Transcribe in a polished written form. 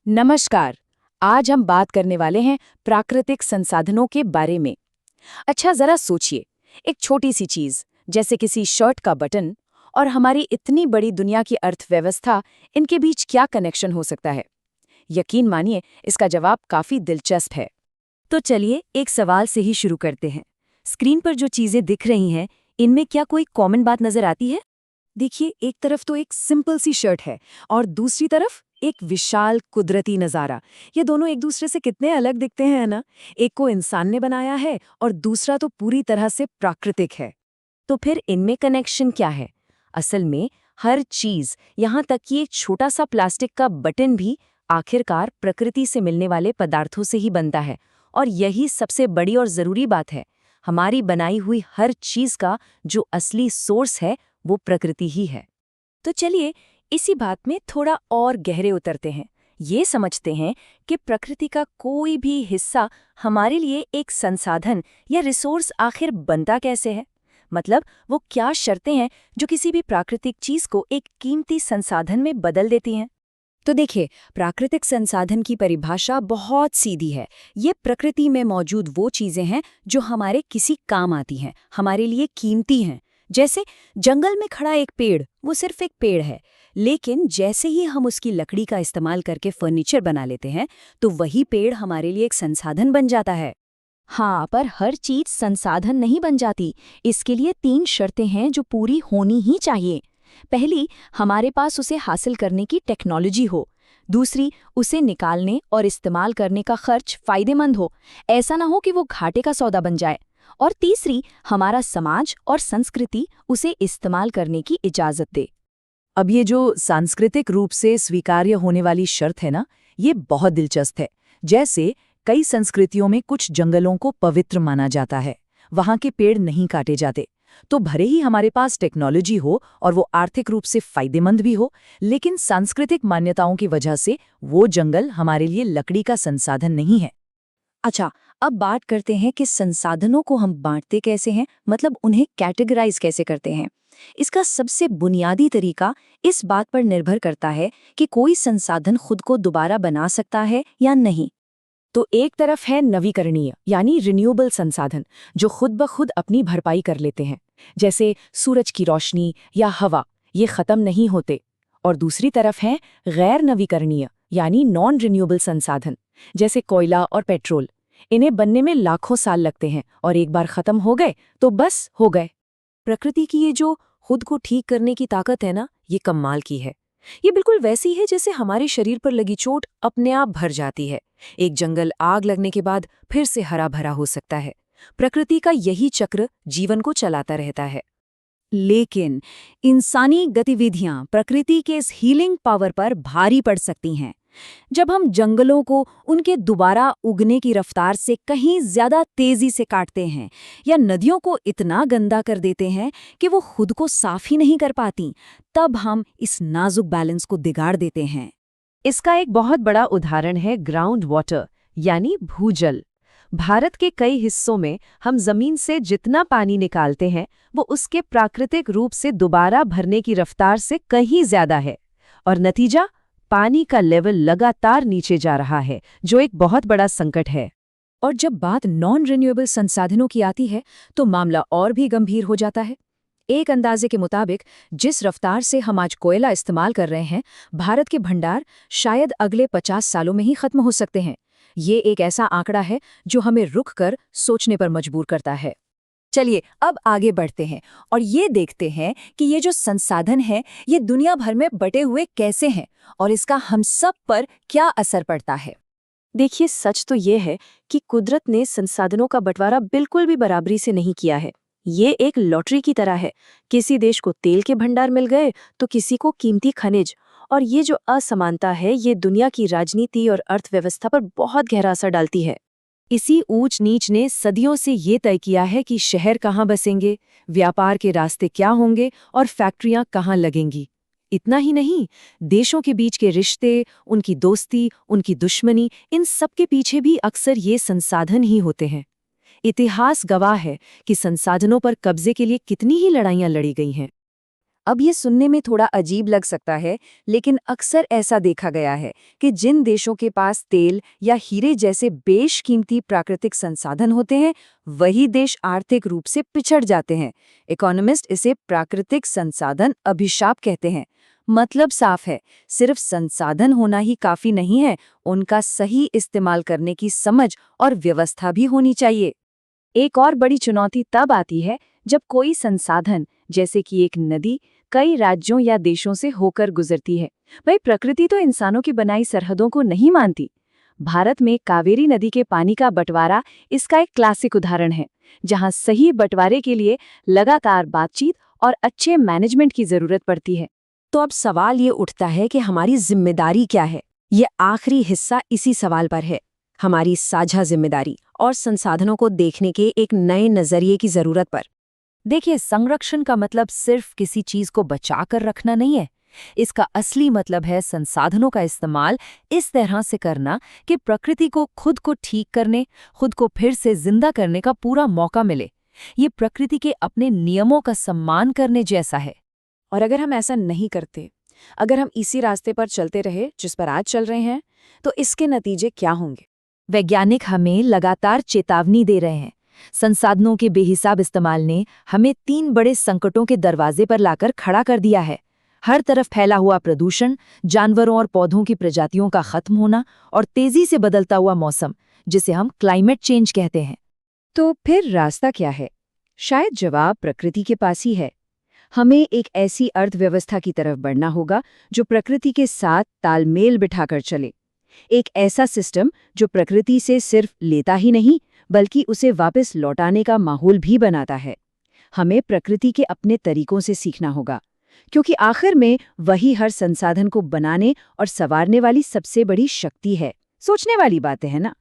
नमस्कार। आज हम बात करने वाले हैं प्राकृतिक संसाधनों के बारे में। अच्छा, जरा सोचिए, एक छोटी सी चीज जैसे किसी शर्ट का बटन और हमारी इतनी बड़ी दुनिया की अर्थव्यवस्था, इनके बीच क्या कनेक्शन हो सकता है? यकीन मानिए, इसका जवाब काफी दिलचस्प है। तो चलिए एक सवाल से ही शुरू करते हैं। स्क्रीन पर जो चीजें दिख रही हैं, इनमें क्या कोई कॉमन बात नजर आती है? देखिए, एक तरफ तो एक सिंपल सी शर्ट है और दूसरी तरफ एक विशाल कुदरती नज़ारा। ये दोनों एक दूसरे से कितने अलग दिखते हैं, है ना? एक को इंसान ने बनाया है और दूसरा तो पूरी तरह से प्राकृतिक है। तो फिर इनमें कनेक्शन क्या है? असल में हर चीज, यहाँ तक कि एक छोटा सा प्लास्टिक का बटन भी आखिरकार प्रकृति से मिलने वाले पदार्थों से ही बनता है। और यही सबसे बड़ी और जरूरी बात है। हमारी बनाई हुई हर चीज का जो असली सोर्स है, वो प्रकृति ही है। तो चलिए इसी बात में थोड़ा और गहरे उतरते हैं। ये समझते हैं कि प्रकृति का कोई भी हिस्सा हमारे लिए एक संसाधन या रिसोर्स आखिर बनता कैसे है। मतलब वो क्या शर्तें हैं जो किसी भी प्राकृतिक चीज को एक कीमती संसाधन में बदल देती हैं। तो देखिए, प्राकृतिक संसाधन की परिभाषा बहुत सीधी है। ये प्रकृति में मौजूद वो चीजें हैं जो हमारे किसी काम आती हैं, हमारे लिए कीमती हैं। जैसे जंगल में खड़ा एक पेड़, वो सिर्फ एक पेड़ है, लेकिन जैसे ही हम उसकी लकड़ी का इस्तेमाल करके फर्नीचर बना लेते हैं, तो वही पेड़ हमारे लिए एक संसाधन बन जाता है। हाँ, पर हर चीज संसाधन नहीं बन जाती। इसके लिए 3 शर्तें हैं जो पूरी होनी ही चाहिए। पहली, हमारे पास उसे हासिल करने की टेक्नोलॉजी हो। दूसरी, उसे निकालने और इस्तेमाल करने का खर्च फायदेमंद हो, ऐसा ना हो कि वो घाटे का सौदा बन जाए। और तीसरी, हमारा समाज और संस्कृति उसे इस्तेमाल करने की इजाजत दे। अब ये जो सांस्कृतिक रूप से स्वीकार्य होने वाली शर्त है ना, ये बहुत दिलचस्प है। जैसे कई संस्कृतियों में कुछ जंगलों को पवित्र माना जाता है, वहाँ के पेड़ नहीं काटे जाते। तो भले ही हमारे पास टेक्नोलॉजी हो और वो आर्थिक रूप से फायदेमंद भी हो, लेकिन सांस्कृतिक मान्यताओं की वजह से वो जंगल हमारे लिए लकड़ी का संसाधन नहीं है। अच्छा, अब बात करते हैं कि संसाधनों को हम बांटते कैसे हैं, मतलब उन्हें कैटेगराइज कैसे करते हैं। इसका सबसे बुनियादी तरीका इस बात पर निर्भर करता है कि कोई संसाधन खुद को दोबारा बना सकता है या नहीं। तो एक तरफ है नवीकरणीय यानी रिन्यूएबल संसाधन, जो खुद ब खुद अपनी भरपाई कर लेते हैं, जैसे सूरज की रोशनी या हवा, ये खत्म नहीं होते। और दूसरी तरफ है गैर नवीकरणीय यानी नॉन रिन्यूएबल संसाधन, जैसे कोयला और पेट्रोल। इन्हें बनने में लाखों साल लगते हैं और एक बार खत्म हो गए तो बस हो गए। प्रकृति की ये जो खुद को ठीक करने की ताकत है ना, ये कमाल की है। ये बिल्कुल वैसी है जैसे हमारे शरीर पर लगी चोट अपने आप भर जाती है। एक जंगल आग लगने के बाद फिर से हरा भरा हो सकता है। प्रकृति का यही चक्र जीवन को चलाता रहता है। लेकिन इंसानी गतिविधियां प्रकृति के इस हीलिंग पावर पर भारी पड़ सकती हैं। जब हम जंगलों को उनके दोबारा उगने की रफ्तार से कहीं ज्यादा तेजी से काटते हैं या नदियों को इतना गंदा कर देते हैं कि वो खुद को साफ ही नहीं कर पाती, तब हम इस नाजुक बैलेंस को बिगाड़ देते हैं। इसका एक बहुत बड़ा उदाहरण है ग्राउंड वाटर यानी भूजल। भारत के कई हिस्सों में हम जमीन से जितना पानी निकालते हैं, वो उसके प्राकृतिक रूप से दोबारा भरने की रफ्तार से कहीं ज्यादा है। और नतीजा, पानी का लेवल लगातार नीचे जा रहा है, जो एक बहुत बड़ा संकट है। और जब बात नॉन रिन्यूएबल संसाधनों की आती है, तो मामला और भी गंभीर हो जाता है। एक अंदाजे के मुताबिक जिस रफ्तार से हम आज कोयला इस्तेमाल कर रहे हैं, भारत के भंडार शायद अगले 50 सालों में ही खत्म हो सकते हैं। ये एक ऐसा आंकड़ा है जो हमें रुक कर सोचने पर मजबूर करता है। चलिए अब आगे बढ़ते हैं और ये देखते हैं कि ये जो संसाधन है, ये दुनिया भर में बटे हुए कैसे हैं और इसका हम सब पर क्या असर पड़ता है। देखिए, सच तो ये है कि कुदरत ने संसाधनों का बंटवारा बिल्कुल भी बराबरी से नहीं किया है। ये एक लॉटरी की तरह है। किसी देश को तेल के भंडार मिल गए तो किसी को कीमती खनिज। और ये जो असमानता है, ये दुनिया की राजनीति और अर्थव्यवस्था पर बहुत गहरा असर डालती है। इसी ऊंच नीच ने सदियों से ये तय किया है कि शहर कहाँ बसेंगे, व्यापार के रास्ते क्या होंगे और फैक्ट्रियां कहाँ लगेंगी। इतना ही नहीं, देशों के बीच के रिश्ते, उनकी दोस्ती, उनकी दुश्मनी, इन सब के पीछे भी अक्सर ये संसाधन ही होते हैं। इतिहास गवाह है कि संसाधनों पर कब्जे के लिए कितनी ही लड़ाइयां लड़ी गई हैं। अब ये सुनने में थोड़ा अजीब लग सकता है, लेकिन अक्सर ऐसा देखा गया है कि जिन देशों के पास तेल या हीरे जैसे बेशकीमती प्राकृतिक संसाधन होते हैं, वही देश आर्थिक रूप से पिछड़ जाते हैं। इकोनॉमिस्ट इसे प्राकृतिक संसाधन अभिशाप कहते हैं। मतलब साफ है, सिर्फ संसाधन होना ही काफी नहीं है, उनका सही इस्तेमाल करने की समझ और व्यवस्था भी होनी चाहिए। एक और बड़ी चुनौती तब आती है जब कोई संसाधन, जैसे कि एक नदी, कई राज्यों या देशों से होकर गुजरती है। भाई, प्रकृति तो इंसानों की बनाई सरहदों को नहीं मानती। भारत में कावेरी नदी के पानी का बंटवारा इसका एक क्लासिक उदाहरण है, जहां सही बंटवारे के लिए लगातार बातचीत और अच्छे मैनेजमेंट की जरूरत पड़ती है। तो अब सवाल ये उठता है कि हमारी जिम्मेदारी क्या है। ये आखिरी हिस्सा इसी सवाल पर है, हमारी साझा जिम्मेदारी और संसाधनों को देखने के एक नए नजरिए की जरूरत पर। देखिए, संरक्षण का मतलब सिर्फ किसी चीज को बचा कर रखना नहीं है। इसका असली मतलब है संसाधनों का इस्तेमाल इस तरह से करना कि प्रकृति को खुद को ठीक करने, खुद को फिर से जिंदा करने का पूरा मौका मिले। ये प्रकृति के अपने नियमों का सम्मान करने जैसा है। और अगर हम ऐसा नहीं करते, अगर हम इसी रास्ते पर चलते रहे जिस पर आज चल रहे हैं, तो इसके नतीजे क्या होंगे? वैज्ञानिक हमें लगातार चेतावनी दे रहे हैं। संसाधनों के बेहिसाब इस्तेमाल ने हमें 3 बड़े संकटों के दरवाजे पर लाकर खड़ा कर दिया है। हर तरफ फैला हुआ प्रदूषण, जानवरों और पौधों की प्रजातियों का खत्म होना और तेजी से बदलता हुआ मौसम, जिसे हम क्लाइमेट चेंज कहते हैं। तो फिर रास्ता क्या है? शायद जवाब प्रकृति के पास ही है। हमें एक ऐसी अर्थव्यवस्था की तरफ बढ़ना होगा जो प्रकृति के साथ तालमेल बिठाकर चले। एक ऐसा सिस्टम जो प्रकृति से सिर्फ लेता ही नहीं, बल्कि उसे वापस लौटाने का माहौल भी बनाता है। हमें प्रकृति के अपने तरीकों से सीखना होगा, क्योंकि आखिर में वही हर संसाधन को बनाने और संवारने वाली सबसे बड़ी शक्ति है। सोचने वाली बातें हैं ना?